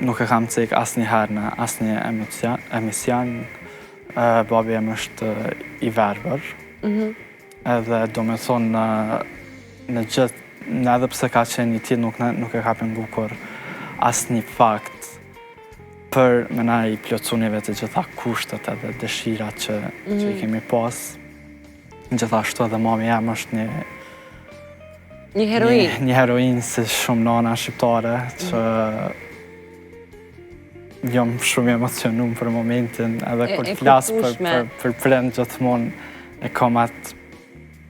nuk e kam cek asnjëherë në asnjë emision. Babi em është i verbër. Edhe do me thonë në gjithë, edhe pse ka qenë i tillë nuk e ka pengu kur asnjë fakt për me na i plotësunive të gjitha kushtet edhe dëshirat që i kemi pas. Gjithashtu edhe mami jam është një heroin. Një heroin si shumë nana shqiptare që jam shumë emocionum për momentin edhe kur flas për prind gjithmonë e kam atë.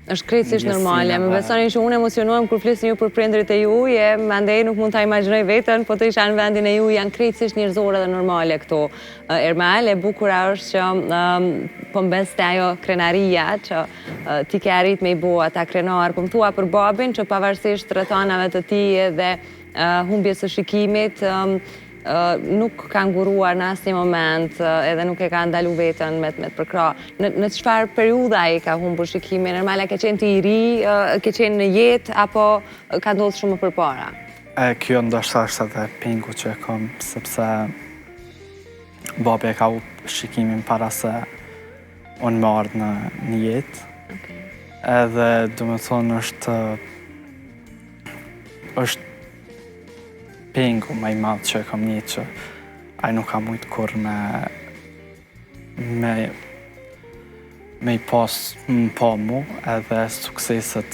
Është krejtësisht normale. Më besoni që unë emocionuam kur flisni ju për prindrit e juaj, mandej nuk mund ta imagjinoj veten, po të isha në vendin e juaj, janë krejtësisht njerëzore dhe normale këto. Ermal, e bukura është që po mbeste ajo krenaria që ti ke arrit me i bo ata krenar. Po më thua për babin që pavarësisht rrethanave të tij dhe humbjes së shikimit, nuk ka nguruar në asnjë moment edhe nuk e ka ndalu veten me të përkra. Në çfarë periudha ai ka humbur shikimin? Normale ke qenë ti i ri, ke qenë në jetë apo ka ndodhur shumë më përpara? Kjo ndoshta është edhe pengu që e kam, sepse babi e ka humbur shikimin para se unë më ardh në jetë. Edhe do me thonë është pengu më i madh që e kam një që ai nuk ka mujt kur me i pas më pa mu edhe sukseset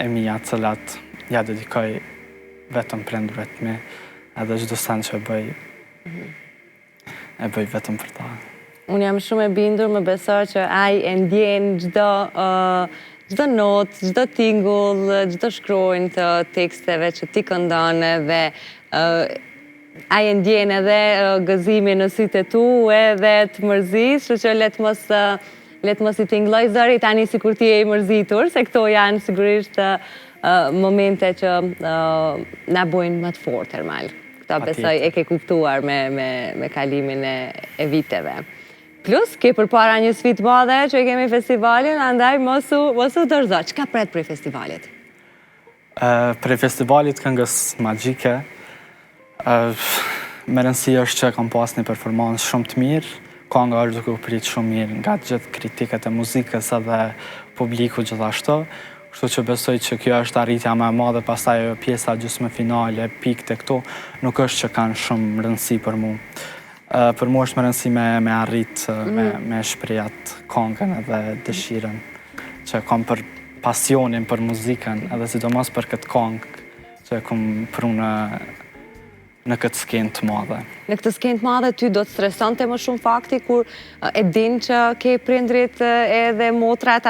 e mia cilat ja dedikoj vetëm prindërve të mi edhe çdo sen që e bëj vetëm për ta. Unë jam shumë e bindur, më besoj që ai e ndjen çdo notë, çdo tingull, çdo shkronjë të teksteve që ti këndon dhe ai e ndjen edhe gëzimin në sytë e tu edhe të mërzis, kështu që le të mos i tingëlloj zëri tani sikur ti je i mërzitur, se këto janë sigurisht momente që na bojnë më të fortë, Ermal. Këta besoj e ke kuptuar me kalimin e viteve. Plus, ke përpara një sfidë madhe që i kemi festivalin, andaj mos u dorëzo. Çka pret prej festivalit? Prej festivalit këngës magjike, me rëndësi është që kam pas një performansë shumë të mirë, kënga është duke u prit shumë mirë nga gjithë kritikat e muzikës edhe publiku gjithashtu. Kështu që besoj që kjo është arritja më e madhe, pastaj ajo pjesa gjysmë finale, pikët e këto, nuk është që kanë shumë rëndësi për mu. Për mu është më rëndësi me arrit, me shprejat këngën edhe dëshiren që kam për pasionin për muzikën, edhe sidomos për këtë këngë që kom pru në këtë skenë të madhe. Në këtë skenë të madhe, ty do të stresonte më shumë fakti kur e din që ke prindrit edhe motrat